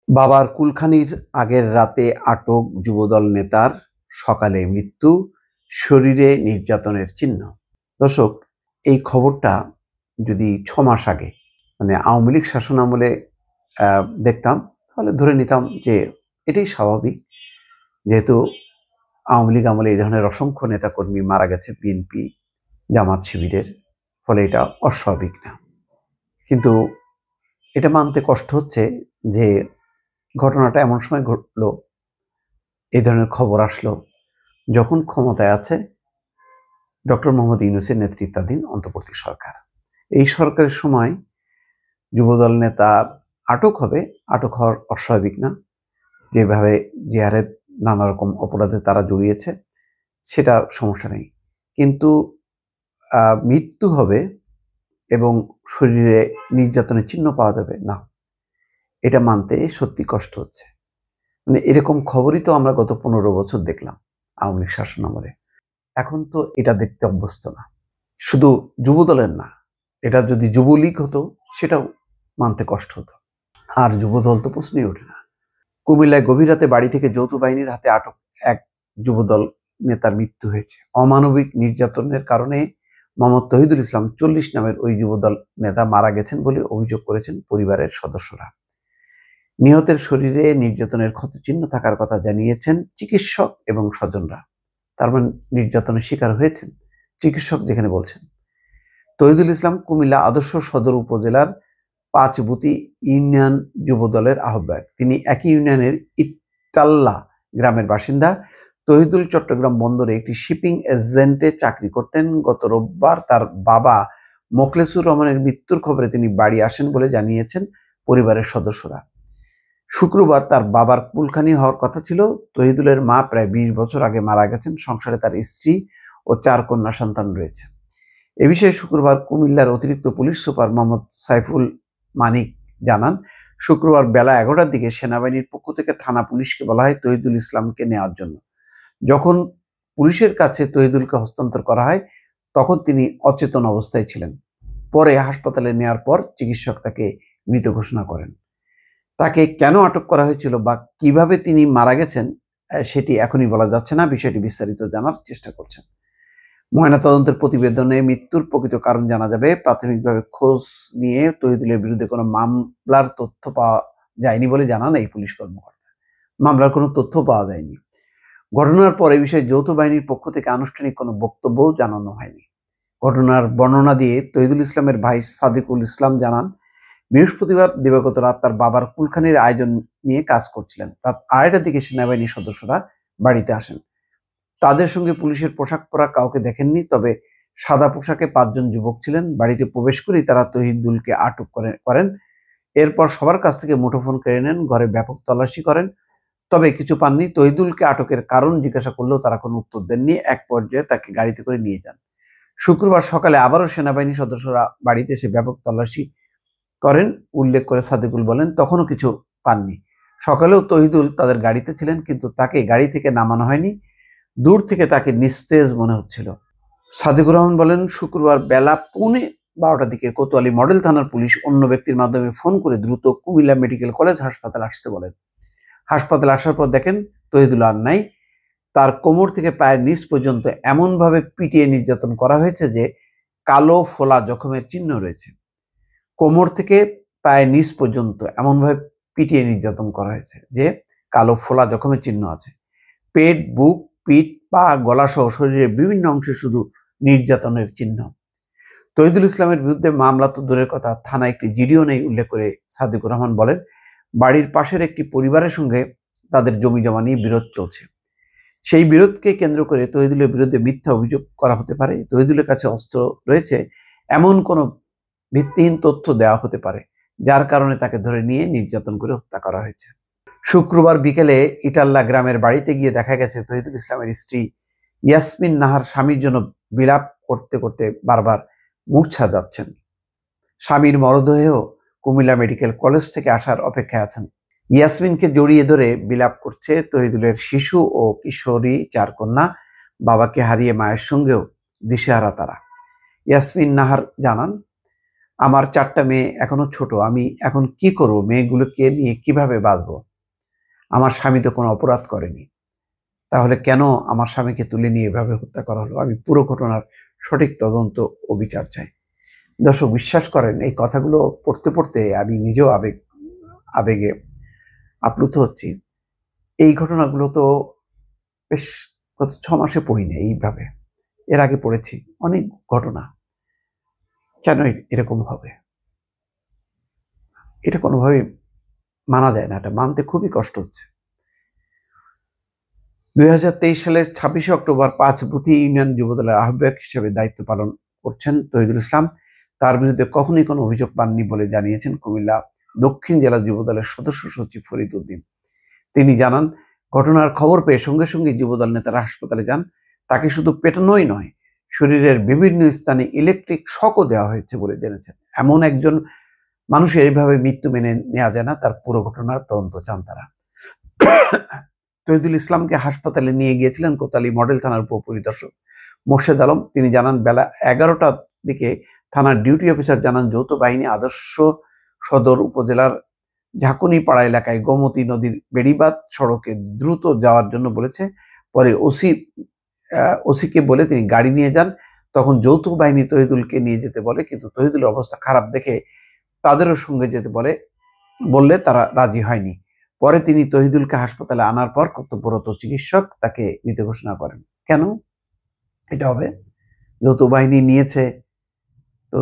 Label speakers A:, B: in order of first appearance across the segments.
A: বাবার কুলখানির আগের রাতে আটক যুবদল নেতার, সকালে মৃত্যু, শরীরে নির্যাতনের চিহ্ন। দর্শক, এই খবরটা যদি 6 মাস আগে মানে আওয়ামী লীগ শাসন আমলে দেখতাম, তাহলে ধরে নিতাম যে এটাই স্বাভাবিক, যেহেতু আওয়ামী লীগ আমলে এই ধরনের অসংখ্য নেতাকর্মী মারা গেছে বিএনপি জামাত শিবিরের, ফলে এটা অস্বাভাবিক না। কিন্তু এটা মানতে কষ্ট হচ্ছে যে ঘটনাটা এমন সময় ঘটলো, এই ধরনের খবর আসলো যখন ক্ষমতায় আছে ডক্টর মোহাম্মদ ইউনূসের নেতৃত্বাধীন অন্তর্বর্তী সরকার। এই সরকারের সময় যুবদল নেতা আটক হবে, আটক হওয়ার অস্বাভাবিক না। যেভাবে যে হারে নানা রকম অপরাধে তারা জড়িয়েছে, সেটা সমস্যা নেই। কিন্তু মৃত্যু হবে এবং শরীরে নির্যাতনের চিহ্ন পাওয়া যাবে না, এটা মানতে সত্যি কষ্ট হচ্ছে। মানে এরকম খবরই তো আমরা গত 15 বছর দেখলাম আওয়ামী লীগ শাসন আমলে। এখন তো এটা দেখতে অভ্যস্ত না। শুধু যুবদলের না, এটা যদি যুবলীগ হতো সেটাও মানতে কষ্ট হতো। আর যুবদল তো প্রশ্নই ওঠে না। কুমিল্লায় গভীর রাতে বাড়ি থেকে যৌথ বাহিনীর হাতে আটক এক যুবদল নেতার মৃত্যু হয়েছে। অমানবিক নির্যাতনের কারণে মোহাম্মদ তহিদুল ইসলাম 40 নামের ওই যুবদল নেতা মারা গেছেন বলে অভিযোগ করেছেন পরিবারের সদস্যরা। নিহতের শরীরে নির্যাতনের ক্ষতচিহ্ন থাকার কথা জানিয়েছেন চিকিৎসক এবং স্বজনরা। তার মানে নির্যাতনের শিকার হয়েছেন চিকিৎসক যেখানে বলছেন। তহিদুল ইসলাম কুমিল্লা আদর্শ সদর উপজেলার পাঁচবুতি ইউনিয়ন যুবদলের আহ্বায়ক। তিনি একই ইউনিয়নের ইটাল্লা গ্রামের বাসিন্দা। তহিদুল চট্টগ্রাম বন্দরে একটি শিপিং এজেন্টে চাকরি করতেন। গত রোববার তার বাবা মোখলেসুর রহমানের মৃত্যুর খবরে তিনি বাড়ি আসেন বলে জানিয়েছেন পরিবারের সদস্যরা। শুক্রবার তার বাবার কুলখানি হওয়ার কথা ছিল। তহিদুলের মা প্রায় 20 বছর আগে মারা গেছেন। সংসারে তার স্ত্রী ও 4 কন্যা সন্তান রয়েছে। এ বিষয়ে শুক্রবার কুমিল্লার অতিরিক্ত পুলিশ সুপার মোহাম্মদ সাইফুল মানিক জানান, শুক্রবার বেলা 11টার দিকে সেনাবাহিনীর পক্ষ থেকে থানা পুলিশকে বলা হয় তহিদুল ইসলামকে নেওয়ার জন্য। যখন পুলিশের কাছে তহিদুলকে হস্তান্তর করা হয়, তখন তিনি অচেতন অবস্থায় ছিলেন। পরে হাসপাতালে নেওয়ার পর চিকিৎসক তাকে মৃত ঘোষণা করেন। তাকে কেন আটক করা হয়েছিল বা কিভাবে তিনি মারা গেছেন, সেটি এখনই বলা যাচ্ছে না। বিষয়টি বিস্তারিত জানার চেষ্টা করছেন। ময়নাতদন্তের প্রতিবেদনে মৃত্যুর প্রকৃত কারণ জানা যাবে। প্রাথমিকভাবে খোঁজ নিয়ে তহিদুলের বিরুদ্ধে কোনো মামলার তথ্য পাওয়া যায়নি বলে জানান এই পুলিশ কর্মকর্তা। মামলার কোনো তথ্য পাওয়া যায়নি। ঘটনার পর এই বিষয়ে যৌথ বাহিনীর পক্ষ থেকে আনুষ্ঠানিক কোনো বক্তব্য জানানো হয়নি। ঘটনার বর্ণনা দিয়ে তহিদুল ইসলামের ভাই সাদিকুল ইসলাম জানান, বৃহস্পতিবার দিবাগত রাত তার বাবার কুলখানির আয়োজন নিয়ে কাজ করছিলেন। রাত 2:30টার দিকে সেনাবাহিনীর সদস্যরা বাড়িতে আসেন। তাদের সঙ্গে পুলিশের পোশাক পরা কাউকে দেখেননি, তবে সাদা পোশাকে 5 জন যুবক ছিলেন। বাড়িতে প্রবেশ করেই তারা তহিদুলকে আটক করেন। এরপর সবার কাছ থেকে মুঠোফোন কেড়ে নেন, ঘরে ব্যাপক তল্লাশি করেন, তবে কিছু পাননি। তহিদুলকে আটকের কারণ জিজ্ঞাসা করলেও তারা কোনো উত্তর দেননি। এক পর্যায়ে তাকে গাড়িতে করে নিয়ে যান। শুক্রবার সকালে আবারও সেনাবাহিনীর সদস্যরা বাড়িতে এসে ব্যাপক তল্লাশি করেন। উল্লেখ করে সাদিকুল বলেন, তখনও কিছু পাননি। সকালেও তহিদুল তাদের গাড়িতে ছিলেন, কিন্তু তাকে গাড়ি থেকে নামানো হয়নি। দূর থেকে তাকে নিস্তেজ মনে হচ্ছিল। সাদিকুর রহমান বলেন, শুক্রবার বেলা 12:15টার দিকে কোতোয়ালি মডেল থানার পুলিশ অন্য ব্যক্তির মাধ্যমে ফোন করে দ্রুত কুমিল্লা মেডিকেল কলেজ হাসপাতালে আসতে বলেন। হাসপাতালে আসার পর দেখেন তহিদুল আর নাই। তার কোমর থেকে পায়ের নিচ পর্যন্ত এমনভাবে পিটিয়ে নির্যাতন করা হয়েছে যে কালো ফোলা জখমের চিহ্ন রয়েছে। কোমর থেকে পায়ের নিচ পর্যন্ত এমনভাবে পিটিয়ে নির্যাতন করা হয়েছে যে কালো ফোলা জখমের চিহ্ন আছে। পেট, বুক, পিঠ, পা, গলা সহ শরীরের বিভিন্ন অংশে শুধু নির্যাতনের চিহ্ন। তহিদুল ইসলামের বিরুদ্ধে মামলা তো দূরের কথা, থানায় একটি জিডিও নেই উল্লেখ করে সাদিকুর রহমান বলেন, বাড়ির পাশের একটি পরিবারের সঙ্গে তাদের জমি জমা নিয়ে বিরোধ চলছে। সেই বিরোধকে কেন্দ্র করে তহিদুলের বিরুদ্ধে মিথ্যা অভিযোগ করা হতে পারে। তহিদুলের কাছে অস্ত্র রয়েছে এমন কোনো ভিত্তিহীন তথ্য দেওয়া হতে পারে, যার কারণে তাকে ধরে নিয়ে নির্যাতন করে হত্যা করা হয়েছে। শুক্রবার বিকেলে ইটাল্লা গ্রামের বাড়িতে গিয়ে দেখা গেছে তহিদুল ইসলামের স্ত্রী ইয়াসমিন নাহার স্বামীর জন্য বিলাপ করতে করতে বারবার মূর্ছা যাচ্ছেন। স্বামীর মরদেহ কুমিল্লা মেডিকেল কলেজ থেকে আসার অপেক্ষায় আছেন। ইয়াসমিনকে জড়িয়ে ধরে বিলাপ করছে তহিদুলের শিশু ও কিশোরী 4 কন্যা। বাবাকে হারিয়ে মায়ের সঙ্গেও দিশেহারা তারা। ইয়াসমিন নাহার জানান, আমার 4টা মেয়ে এখনো ছোট, আমি এখন কি করব? মেয়েগুলোকে নিয়ে কিভাবে বাঁচবো? আমার স্বামী তো কোনো অপরাধ করেনি, তাহলে কেন আমার স্বামীকে তুলে নিয়ে এভাবে হত্যা করা হলো? আমি পুরো ঘটনার সঠিক তদন্ত ও বিচার চাই। দর্শক, বিশ্বাস করেন, এই কথাগুলো পড়তে পড়তে আমি নিজেও আবেগে আপ্লুত হচ্ছি। এই ঘটনাগুলো তো বেশ গত 6 মাসে পড়িনি এইভাবে, এর আগে পড়েছি অনেক ঘটনা। কেন এরকম হবে? এটা কোনোভাবেই মানা যায় না, এটা মানতে খুবই কষ্ট হচ্ছে। 2023 সালের 26শে অক্টোবর 5 বুথি ইউনিয়ন যুবদলের আহ্বায়ক হিসেবে দায়িত্ব পালন করছেন তহিদুল ইসলাম। তার বিরুদ্ধে কখনোই কোনো অভিযোগ পাননি বলে জানিয়েছেন কুমিল্লা দক্ষিণ জেলা যুবদলের সদস্য সচিব ফরিদ উদ্দিন। তিনি জানান, ঘটনার খবর পেয়ে সঙ্গে সঙ্গে যুবদল নেতারা হাসপাতালে যান। তাকে শুধু পেটানোই নয়, শরীরের বিভিন্ন স্থানে ইলেকট্রিক শকও দেওয়া হয়েছে বলে জেনেছেন। এমন একজন মানুষের এইভাবে মৃত্যু মেনে নেওয়া যায় না। তার পুরো ঘটনার তদন্ত চান তারা। তহিদুল ইসলামকে হাসপাতালে নিয়ে গিয়েছিলেন কোতোয়ালি মডেল থানার উপপরিদর্শক মোর্শেদ আলম। তিনি জানান, বেলা 11টার দিকে থানার ডিউটি অফিসার জানান, যৌথ বাহিনী আদর্শ সদর উপজেলার ঝাঁকুনিপাড়া এলাকায় গোমতী নদীর বেড়িবাঁধ সড়কে দ্রুত যাওয়ার জন্য বলেছে। পরে ওসিকে বলে তিনি গাড়ি নিয়ে যান। তখন যৌথ বাহিনী তহিদুলকে নিয়ে যেতে বলে, কিন্তু তহিদুলের অবস্থা খারাপ দেখে তাদেরও সঙ্গে যেতে বললে তারা রাজি হয়নি। পরে তিনি তহিদুলকে হাসপাতালে আনার পর কর্তব্যরত চিকিৎসক তাকে মৃত ঘোষণা করেন। কেন এটা হবে? যৌথ বাহিনী নিয়েছে, তো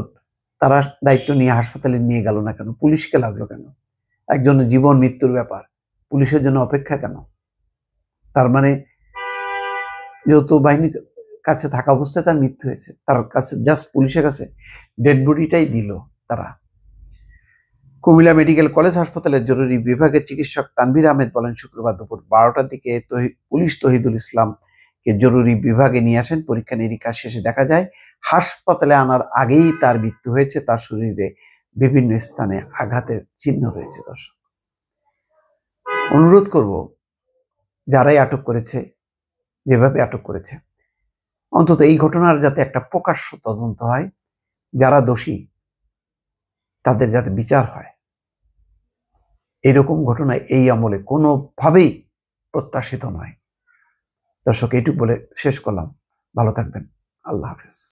A: তারা দায়িত্ব নিয়ে হাসপাতালে নিয়ে গেল না কেন? পুলিশকে লাগলো কেন? একজনের জীবন মৃত্যুর ব্যাপার, পুলিশের জন্য অপেক্ষা কেন? তার মানে যৌথ বাহিনীর কাছে থাকা অবস্থায় তার মৃত্যু হয়েছে, তার কাছে জাস্ট পুলিশের কাছে ডেড বডিটাই দিল তারা। কুমিল্লা মেডিকেল কলেজ হাসপাতালের জরুরি বিভাগের চিকিৎসক তানভীর আহমেদ বলেন, শুক্রবার দুপুর 12টার দিকে পুলিশ তহিদুল ইসলামকে জরুরি বিভাগে নিয়ে আসেন। পরীক্ষা নিরীক্ষা শেষে দেখা যায় হাসপাতালে আনার আগেই তার মৃত্যু হয়েছে। তার শরীরে বিভিন্ন স্থানে আঘাতের চিহ্ন রয়েছে। দর্শক, অনুরোধ করব, যারাই আটক করেছে, যেভাবে আটক করেছে, অন্তত এই ঘটনার যাতে একটা প্রকাশ্য তদন্ত হয়, যারা দোষী তাদের যাতে বিচার হয়। এরকম ঘটনা এই আমলে কোনোভাবেই প্রত্যাশিত নয়। দর্শক, এইটুকু বলে শেষ করলাম। ভালো থাকবেন। আল্লাহ হাফেজ।